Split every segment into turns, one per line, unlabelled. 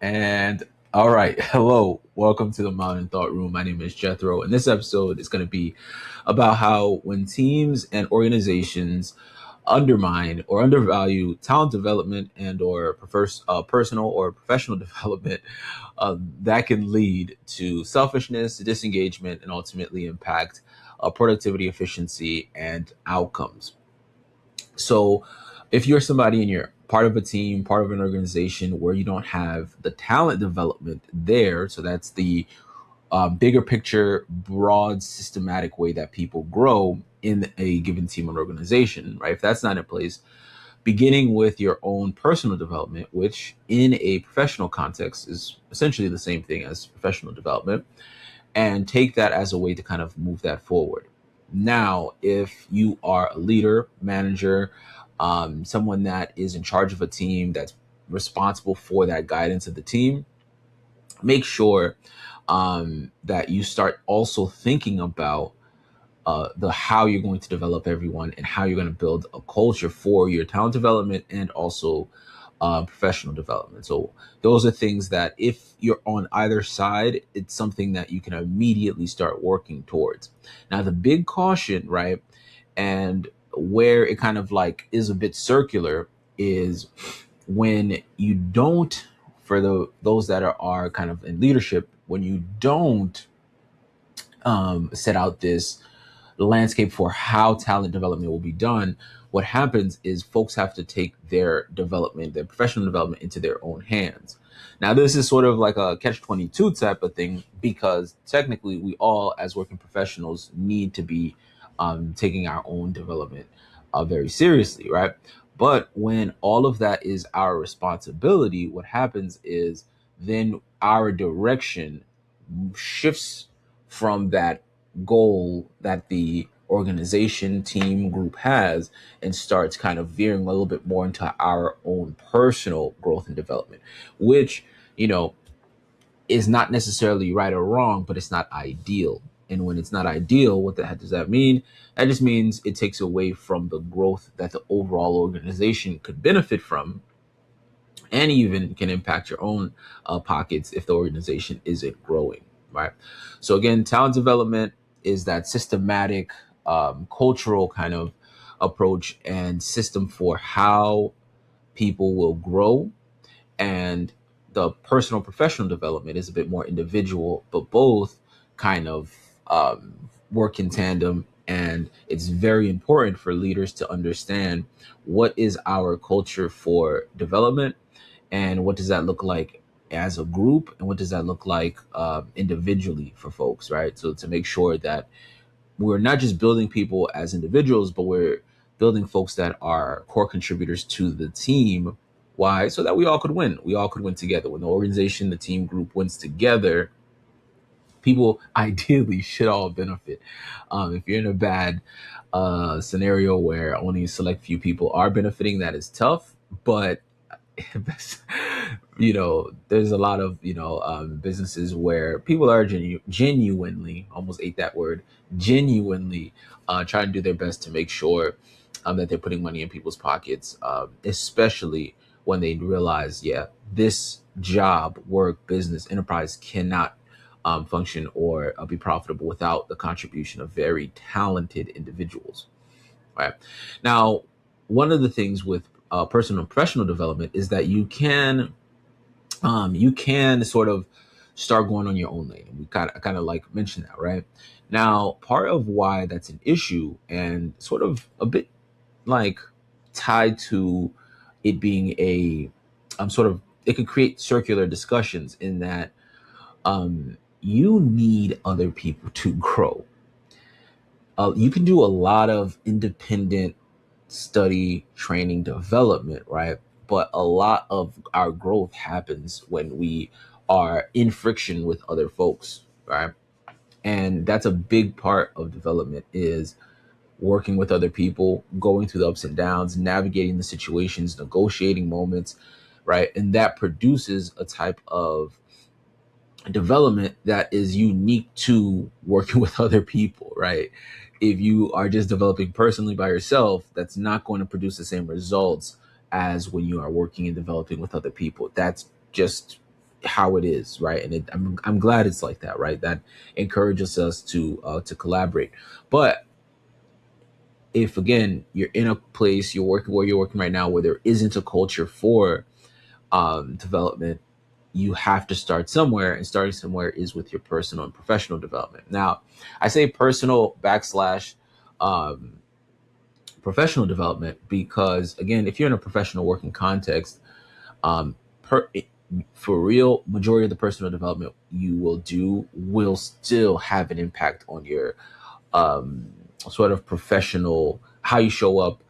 And all right, hello, welcome to the Modern Thought Room. My name is Jethro, and this episode is going to be about how when teams and organizations undermine or undervalue talent development and or personal or professional development, that can lead to selfishness, disengagement, and ultimately impact productivity, efficiency, and outcomes. So if you're somebody and you're part of a team, part of an organization where you don't have the talent development there, so that's the bigger picture, broad, systematic way that people grow in a given team or organization, right? If that's not in place, beginning with your own personal development, which in a professional context is essentially the same thing as professional development, and take that as a way to kind of move that forward. Now, if you are a leader, manager, someone that is in charge of a team that's responsible for that guidance of the team, make sure that you start also thinking about the how you're going to develop everyone and how you're going to build a culture for your talent development and also professional development. So those are things that if you're on either side, it's something that you can immediately start working towards. Now, the big caution, right, and where it kind of like is a bit circular is when you don't, for those that are kind of in leadership, when you don't set out this landscape for how talent development will be done, what happens is folks have to take their development, their professional development into their own hands. Now, this is sort of like a catch 22 type of thing because technically we all, as working professionals, need to be taking our own development very seriously, right? But when all of that is our responsibility, what happens is then our direction shifts from that goal that the organization, team, group has and starts kind of veering a little bit more into our own personal growth and development, which, you know, is not necessarily right or wrong, but it's not ideal. And when it's not ideal, what the heck does that mean? That just means it takes away from the growth that the overall organization could benefit from and even can impact your own pockets if the organization isn't growing, right? So again, talent development is that systematic, cultural kind of approach and system for how people will grow, and the personal professional development is a bit more individual, but both kind of work in tandem. And it's very important for leaders to understand what is our culture for development and what does that look like as a group and what does that look like individually for folks, right? So to make sure that we're not just building people as individuals, but we're building folks that are core contributors to the team. Why? So that we all could win. We all could win together. When the organization, the team group wins together, people ideally should all benefit. If you're in a bad scenario where only a select few people are benefiting, that is tough. But there's a lot of businesses where people are genuinely, almost ate that word, genuinely trying to do their best to make sure that they're putting money in people's pockets, especially when they realize, yeah, this job, work, business, enterprise cannot function or be profitable without the contribution of very talented individuals, right? Now, one of the things with personal and professional development is that you can sort of start going on your own lane. And we kind of like mentioned that, right? Now, part of why that's an issue and sort of a bit like tied to it being a sort of it could create circular discussions in that you need other people to grow. You can do a lot of independent study, training, development, right? But a lot of our growth happens when we are in friction with other folks, right? And that's a big part of development is working with other people, going through the ups and downs, navigating the situations, negotiating moments, right? And that produces a type of development that is unique to working with other people, right? If you are just developing personally by yourself, that's not going to produce the same results as when you are working and developing with other people. That's just how it is, right? And I'm glad it's like that, right? That encourages us to collaborate. But if again you're in a place you're working where you're working right now where there isn't a culture for development, you have to start somewhere, and starting somewhere is with your personal and professional development. Now, I say personal backslash um, professional development because again, if you're in a professional working context, um, per, for real, majority of the personal development you will do will still have an impact on your um, sort of professional, how you show up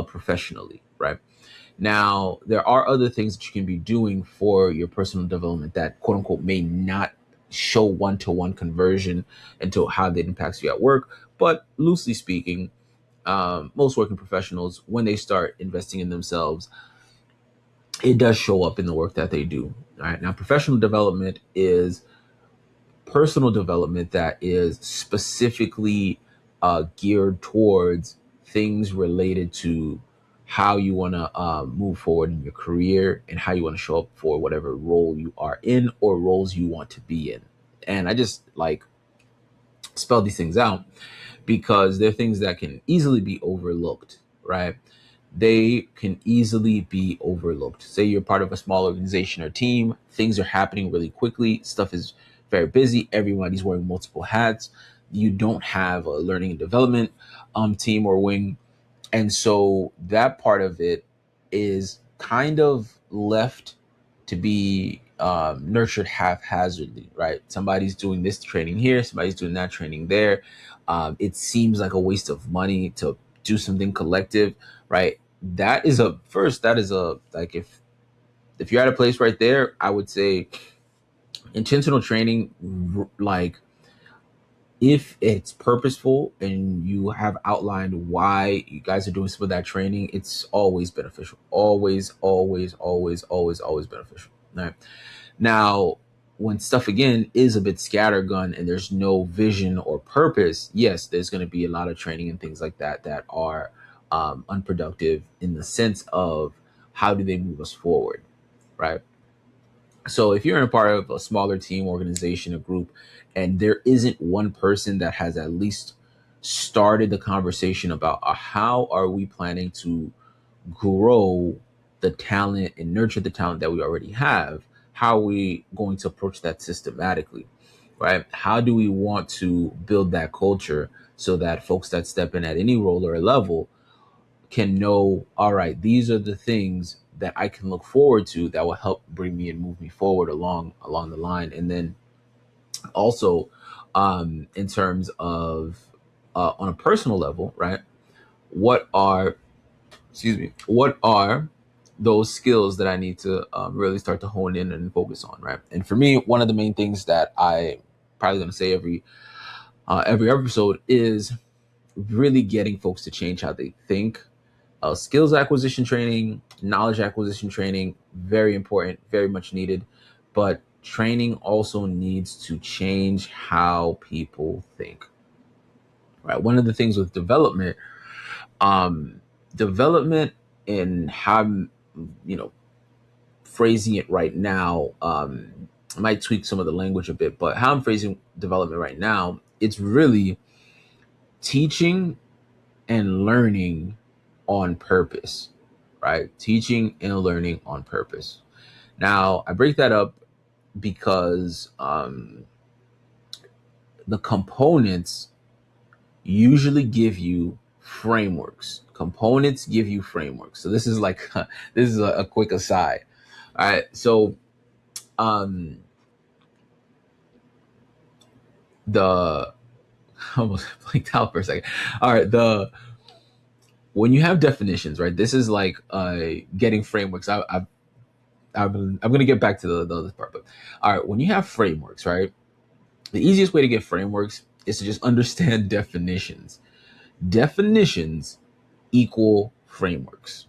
professionally, right? Now, there are other things that you can be doing for your personal development that quote unquote may not show one to one conversion into how that impacts you at work. But loosely speaking, most working professionals, when they start investing in themselves, it does show up in the work that they do. All right. Now, professional development is personal development that is specifically geared towards things related to how you want to move forward in your career and how you want to show up for whatever role you are in or roles you want to be in. And I just like spell these things out because they're things that can easily be overlooked, right? They can easily be overlooked. Say you're part of a small organization or team, things are happening really quickly, stuff is very busy, everybody's wearing multiple hats. You don't have a learning and development team or wing, and so that part of it is kind of left to be nurtured haphazardly, right? Somebody's doing this training here, somebody's doing that training there. It seems like a waste of money to do something collective, right? That is a first. That is a like if you're at a place right there, I would say intentional training, like if it's purposeful and you have outlined why you guys are doing some of that training, it's always beneficial. Always, always, always, always, always beneficial. Right. Now, when stuff again is a bit scattergun and there's no vision or purpose, yes, there's going to be a lot of training and things like that that are unproductive in the sense of how do they move us forward, right? So if you're in a part of a smaller team, organization, a group, and there isn't one person that has at least started the conversation about how are we planning to grow the talent and nurture the talent that we already have, how are we going to approach that systematically, right? How do we want to build that culture so that folks that step in at any role or level can know, all right, these are the things that I can look forward to that will help bring me and move me forward along the line. And then also in terms of on a personal level, right? What are what are those skills that I need to really start to hone in and focus on, right? And for me, one of the main things that I probably going to say every episode is really getting folks to change how they think. Skills acquisition training, knowledge acquisition training, very important, very much needed. But training also needs to change how people think. Right. One of the things with development, um, development and how I'm, phrasing it right now, I might tweak some of the language a bit, but how I'm phrasing development right now, it's really teaching and learning on purpose, right? Teaching and learning on purpose. Now, I break that up because the components usually give you frameworks. Components give you frameworks. So this is like this is a quick aside. All right. So um, the I almost blanked out for a second. All right. The when you have definitions, right? This is like getting frameworks. I'm going to get back to the other part, but all right, when you have frameworks, right, the easiest way to get frameworks is to just understand definitions. Definitions equal frameworks.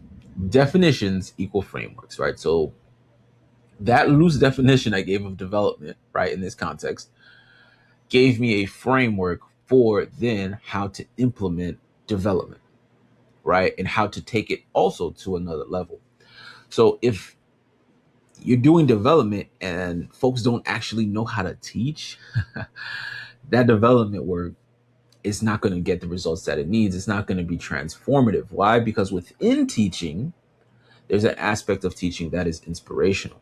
Definitions equal frameworks, right? So that loose definition I gave of development, right, in this context, gave me a framework for then how to implement development, right, and how to take it also to another level. So if you're doing development and folks don't actually know how to teach, that development work is not going to get the results that it needs. It's not going to be transformative. Why? Because within teaching, there's an aspect of teaching that is inspirational.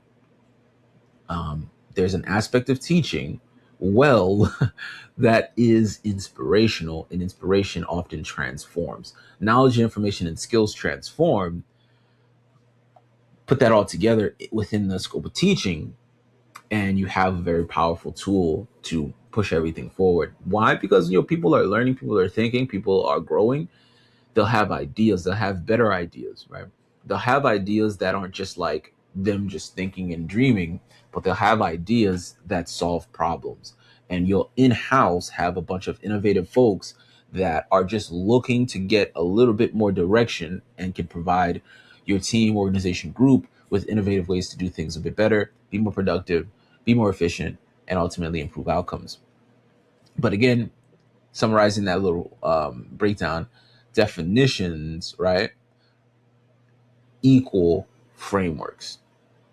There's an aspect of teaching well that is inspirational, and inspiration often transforms. Knowledge, information, and skills transform. Put that all together within the scope of teaching, and you have a very powerful tool to push everything forward. Why? Because people are learning, people are thinking, people are growing. They'll have ideas, they'll have better ideas, right? They'll have ideas that aren't just like them just thinking and dreaming, but they'll have ideas that solve problems. And you'll in-house have a bunch of innovative folks that are just looking to get a little bit more direction and can provide your team, organization, group with innovative ways to do things a bit better, be more productive, be more efficient, and ultimately improve outcomes. But again, summarizing that little breakdown, definitions, right, equal frameworks.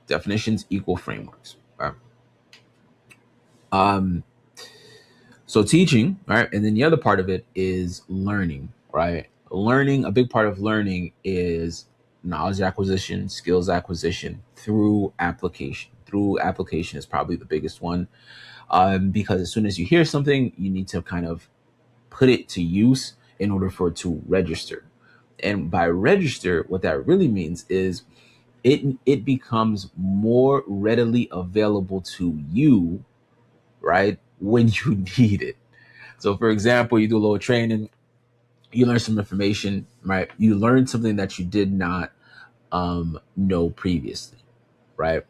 Definitions equal frameworks, right? Um, so teaching, right, and then the other part of it is learning, right? Learning, a big part of learning is knowledge acquisition, skills acquisition through application. Through application is probably the biggest one, because as soon as you hear something, you need to kind of put it to use in order for it to register. And by register, what that really means is it becomes more readily available to you, right, when you need it. So for example, you do a little training, you learn some information, right? You learn something that you did not know previously, right?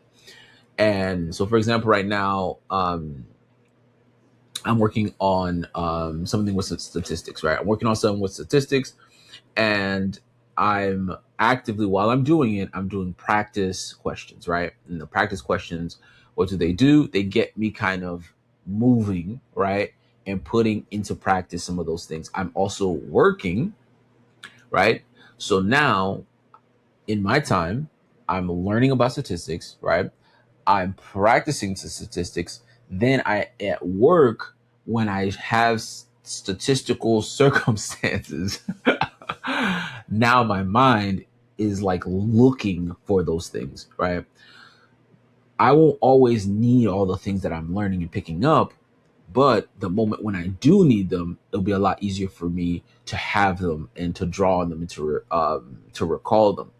And so for example, right now, I'm working on something with statistics, right? I'm working on something with statistics, and I'm actively, while I'm doing it, I'm doing practice questions, right? And the practice questions, what do? They get me kind of moving, right? And putting into practice some of those things. I'm also working, right? So now in my time, I'm learning about statistics, right? I'm practicing statistics. Then I at work, when I have statistical circumstances, now my mind is like looking for those things, right? I won't always need all the things that I'm learning and picking up, but the moment when I do need them, it'll be a lot easier for me to have them and to draw on them and to recall them.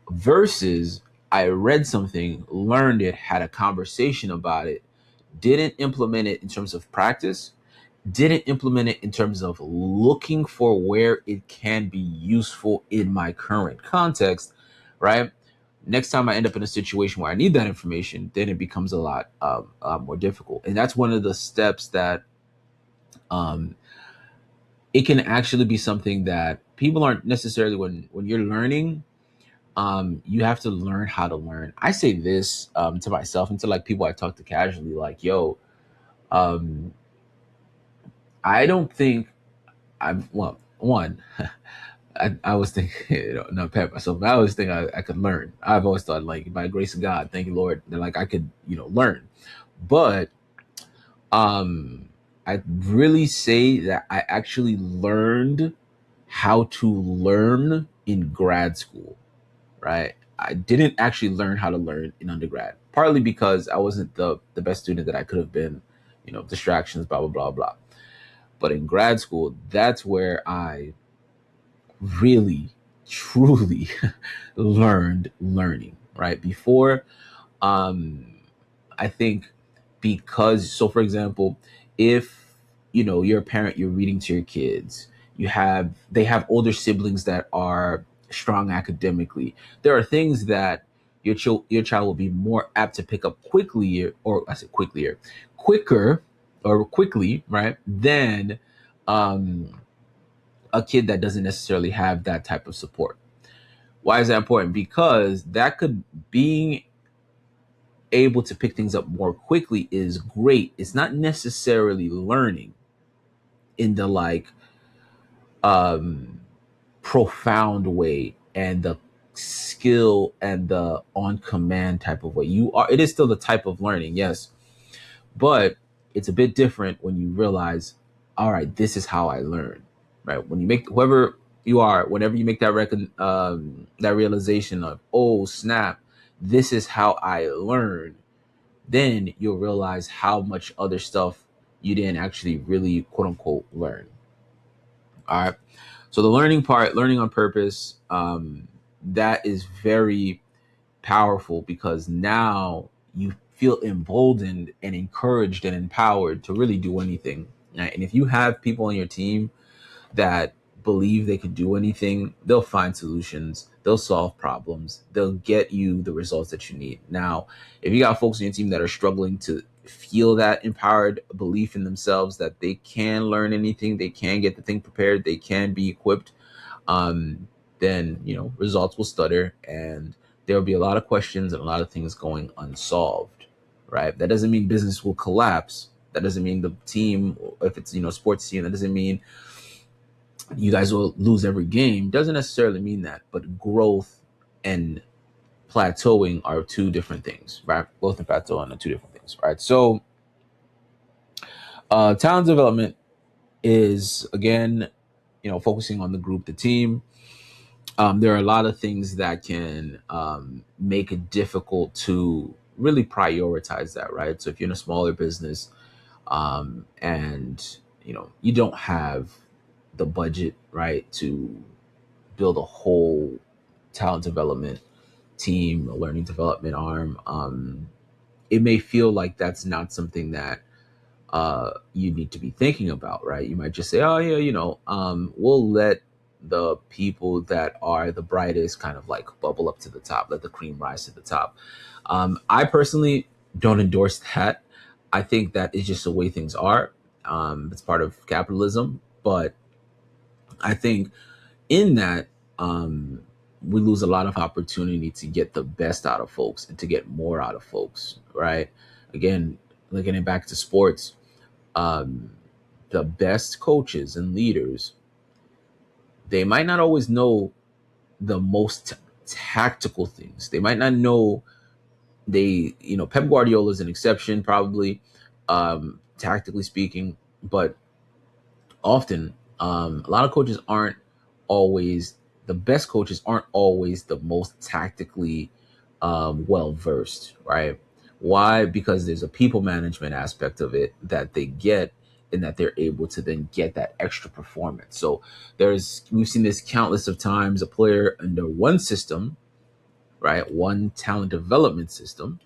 Versus I read something, learned it, had a conversation about it, didn't implement it in terms of practice, didn't implement it in terms of looking for where it can be useful in my current context, right? Next time I end up in a situation where I need that information, then it becomes a lot more difficult. And that's one of the steps that um, it can actually be something that people aren't necessarily, when you're learning, you have to learn how to learn. I say this to myself and to like people I talk to casually, like, yo, um, I don't think I'm, well, one, I was thinking, not pat myself, but I always think I could learn. I've always thought, like, by the grace of God, thank you, Lord, that like I could, learn. But um, I really say that I actually learned how to learn in grad school, right? I didn't actually learn how to learn in undergrad, partly because I wasn't the best student that I could have been, distractions, blah, blah, blah, blah. But in grad school, that's where I really, truly learned learning, right? Before, um, I think because, so for example, if, you're a parent, you're reading to your kids, they have older siblings that are strong academically. There are things that your child will be more apt to pick up quickly, or I said quickly, quicker or quickly, right? Than, a kid that doesn't necessarily have that type of support. Why is that important? Because being able to pick things up more quickly is great. It's not necessarily learning in the like um profound way and the skill and the on command type of way. It is still the type of learning, yes, but it's a bit different when you realize, all right, this is how I learn, right? When you make whoever you are, whenever you make that realization of, oh snap, this is how I learn, then you'll realize how much other stuff you didn't actually really quote unquote learn. All right. So the learning part, learning on purpose, that is very powerful because now you feel emboldened and encouraged and empowered to really do anything. Right? And if you have people on your team that believe they can do anything, they'll find solutions, they'll solve problems, they'll get you the results that you need. Now, if you got folks on your team that are struggling to feel that empowered belief in themselves that they can learn anything, they can get the thing prepared, they can be equipped, um, then results will stutter and there will be a lot of questions and a lot of things going unsolved. Right? That doesn't mean business will collapse. That doesn't mean the team, if it's sports team, that doesn't mean you guys will lose every game. Doesn't necessarily mean that, but growth and plateauing are two different things, right? Growth and plateauing are two different things, right? So talent development is, again, focusing on the group, the team. There are a lot of things that can make it difficult to really prioritize that, right? So if you're in a smaller business, and you don't have the budget, right, to build a whole talent development team, a learning development arm, it may feel like that's not something that you need to be thinking about, right? You might just say, oh yeah, we'll let the people that are the brightest kind of like bubble up to the top, let the cream rise to the top. I personally don't endorse that. I think that is just the way things are. It's part of capitalism, but I think in that, we lose a lot of opportunity to get the best out of folks and to get more out of folks, right? Again, linking it back to sports, um, the best coaches and leaders, they might not always know the most tactical things. They might not know Pep Guardiola is an exception, probably, tactically speaking, but often a lot of coaches aren't always the best coaches aren't always the most tactically well versed, right? Why? Because there's a people management aspect of it that they get and that they're able to then get that extra performance. So we've seen this countless of times, a player under one system, right, one talent development system,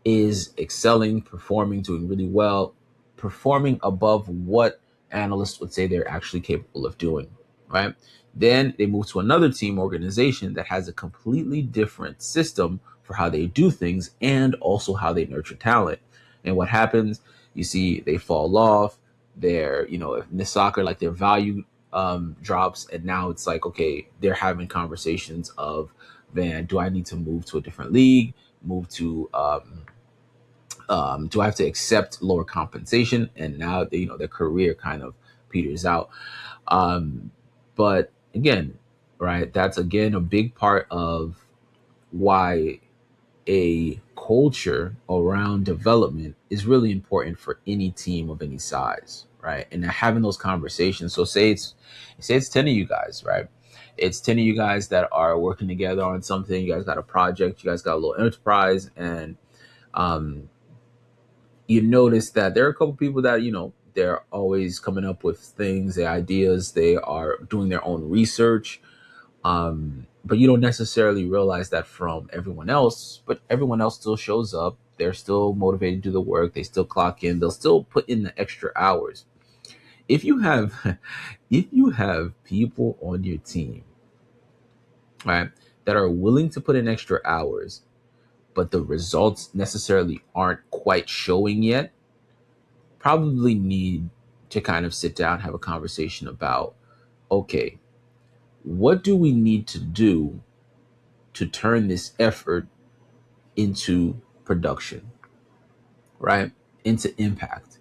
is excelling, performing, doing really well, performing above what analysts would say they're actually capable of doing, right? Then they move to another team organization that has a completely different system for how they do things and also how they nurture talent. And what happens, you see they fall off. If in the soccer, like their value drops, and now it's like, okay, they're having conversations of, man, do I need to move to a different league, move to do I have to accept lower compensation? And now their career kind of peters out. But again, right, that's again a big part of why a culture around development is really important for any team of any size, right? And having those conversations. So say it's 10 of you guys, right? It's 10 of you guys that are working together on something. You guys got a project, you guys got a little enterprise, and um, you notice that there are a couple people that they're always coming up with things, their ideas, they are doing their own research, but you don't necessarily realize that from everyone else. But everyone else still shows up, they're still motivated to do the work, they still clock in, they'll still put in the extra hours. If you have if you have people on your team, right, that are willing to put in extra hours but the results necessarily aren't quite showing yet, probably need to kind of sit down, have a conversation about, okay, what do we need to do to turn this effort into production, right? Into impact.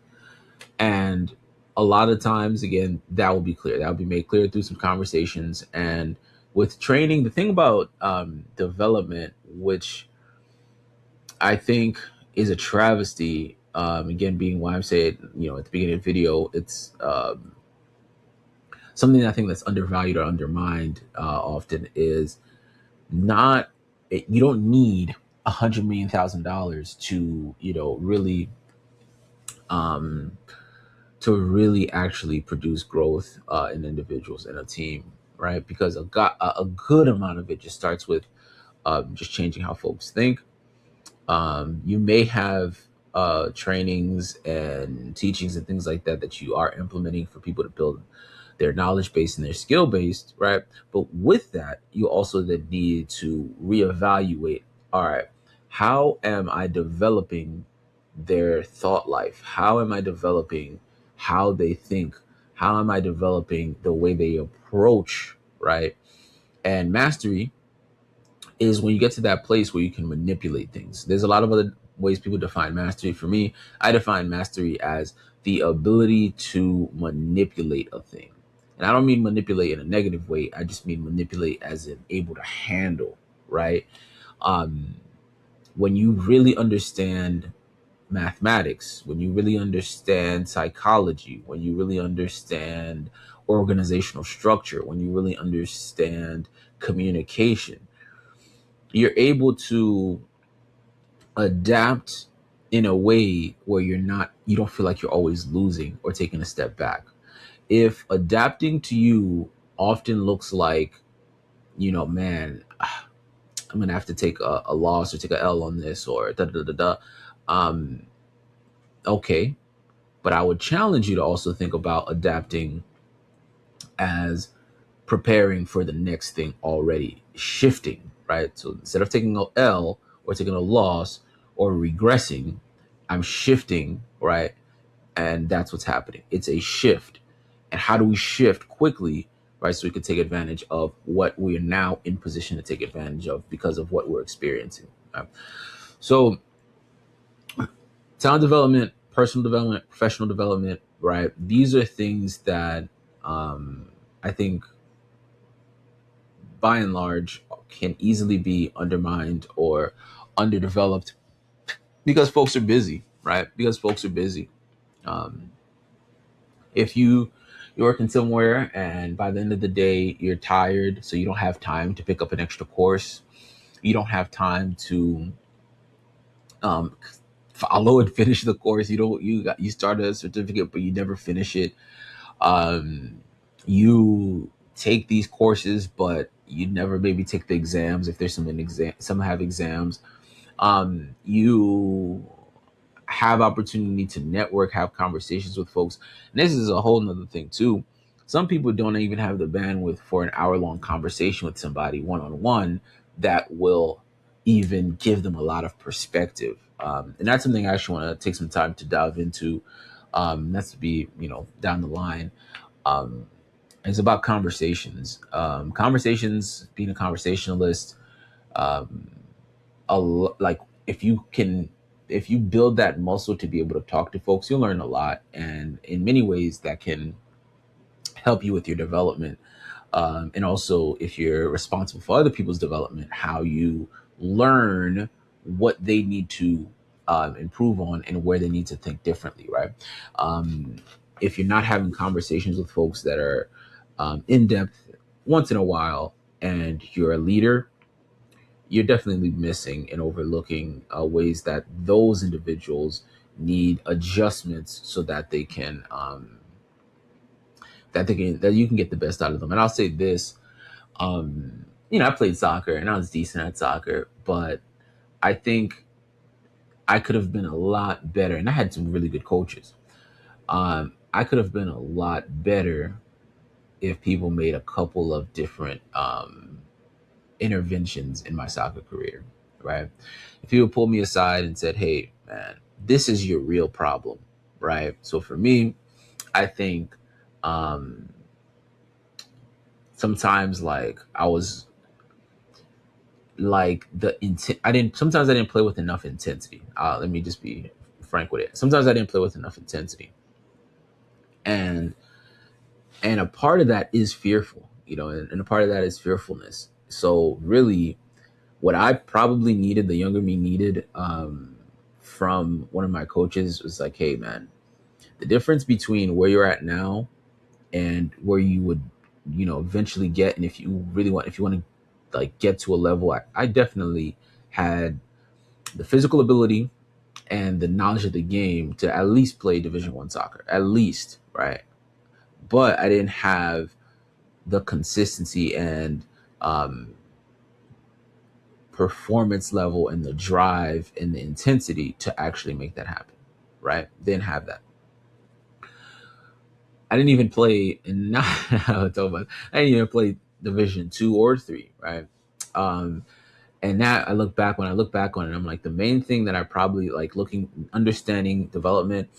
And a lot of times, again, that will be clear. That will be made clear through some conversations. And with training, the thing about development, which I think is a travesty, again, being why I'm saying, at the beginning of the video, it's something I think that's undervalued or undermined often is not, you don't need $100 million to, really, um, to really actually produce growth in individuals and a team, right? Because a good amount of it just starts with just changing how folks think. You may have trainings and teachings and things like that that you are implementing for people to build their knowledge base and their skill based, right? But with that, you also then need to reevaluate, all right, how am I developing their thought life? How am I developing how they think? How am I developing the way they approach, right? And mastery is when you get to that place where you can manipulate things. There's a lot of other ways people define mastery. For me, I define mastery as the ability to manipulate a thing. And I don't mean manipulate in a negative way. I just mean manipulate as in able to handle, right? Um, when you really understand mathematics, when you really understand psychology, when you really understand organizational structure, when you really understand communication, you're able to adapt in a way where you don't feel like you're always losing or taking a step back. If adapting to you often looks like, man, I'm gonna have to take a loss or take a L on this or da da da da. Um, okay, but I would challenge you to also think about adapting as preparing for the next thing already, shifting, right? So instead of taking a L or taking a loss or regressing, I'm shifting, right? And that's what's happening. It's a shift. And how do we shift quickly, right? So we can take advantage of what we are now in position to take advantage of because of what we're experiencing. Right? So talent development, personal development, professional development, right? These are things that I think by and large can easily be undermined or underdeveloped because folks are busy, right? Because folks are busy. Um, if you're working somewhere and by the end of the day you're tired, so you don't have time to pick up an extra course, you don't have time to um, follow and finish the course. You started a certificate but you never finish it. You take these courses but you never maybe take the exams if there's some have exams. You have opportunity to network, have conversations with folks. And this is a whole nother thing too. Some people don't even have the bandwidth for an hour-long conversation with somebody one-on-one that will even give them a lot of perspective. And that's something I actually want to take some time to dive into. That's to be, down the line. Um, it's about conversations. Conversations, being a conversationalist, um, like if you build that muscle to be able to talk to folks, you'll learn a lot, and in many ways that can help you with your development. And also, if you're responsible for other people's development, how you learn what they need to improve on and where they need to think differently, right? um, if you're not having conversations with folks that are in depth once in a while, and you're a leader, you're definitely missing and overlooking ways that those individuals need adjustments so that they can that you can get the best out of them. And I'll say this, I played soccer and I was decent at soccer, but I think I could have been a lot better, and I had some really good coaches. I could have been a lot better if people made a couple of different interventions in my soccer career, right? If people pulled me aside and said, hey, man, this is your real problem, right? So for me, I think um, sometimes like I was like the intent, sometimes I didn't play with enough intensity. Let me just be frank with it. Sometimes I didn't play with enough intensity. And a part of that is fearful. and a part of that is fearfulness. So really, what I probably needed, the younger me needed, from one of my coaches was like, hey, man, the difference between where you're at now and where you would, eventually get, and if you want to like get to a level, I definitely had the physical ability and the knowledge of the game to at least play Division 1 soccer, at least, right? But I didn't have the consistency and um, performance level and the drive and the intensity to actually make that happen, right? Didn't have that. I didn't even play in not I didn't even play Division 2 or 3, right? Um, and that when I look back on it, I'm like, the main thing that I probably like understanding development,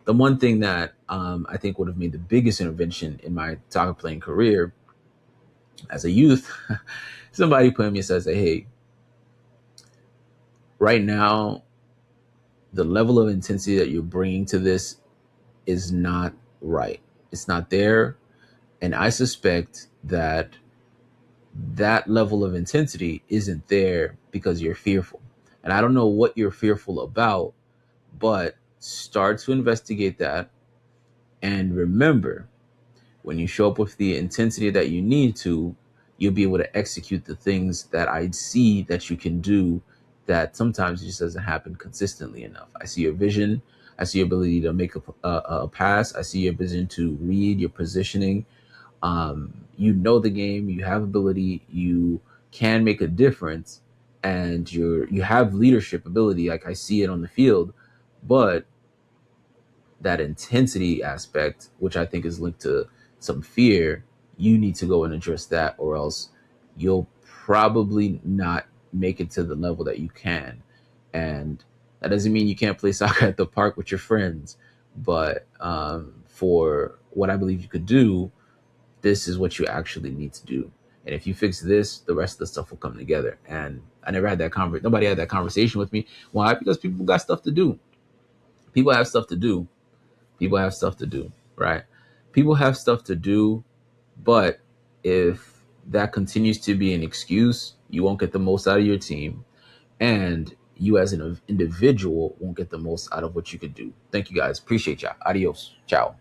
the one thing that I think would have made the biggest intervention in my soccer playing career as a youth, somebody put me and says, hey, right now, the level of intensity that you're bringing to this is not right. It's not there. And I suspect that that level of intensity isn't there because you're fearful. And I don't know what you're fearful about, but start to investigate that. And remember, when you show up with the intensity that you need to, you'll be able to execute the things that I see that you can do that sometimes it just doesn't happen consistently enough. I see your vision. I see your ability to make a pass. I see your vision to read your positioning. You know the game. You have ability. You can make a difference, and you have leadership ability. Like I see it on the field, but that intensity aspect, which I think is linked to some fear, you need to go and address that, or else you'll probably not make it to the level that you can. And that doesn't mean you can't play soccer at the park with your friends, but for what I believe you could do, this is what you actually need to do. And if you fix this, the rest of the stuff will come together. And I never had that conversation. Nobody had that conversation with me. Why? Because people got stuff to do. People have stuff to do. People have stuff to do, right? People have stuff to do, but if that continues to be an excuse, you won't get the most out of your team, and you as an individual won't get the most out of what you could do. Thank you guys. Appreciate y'all. Adios. Ciao.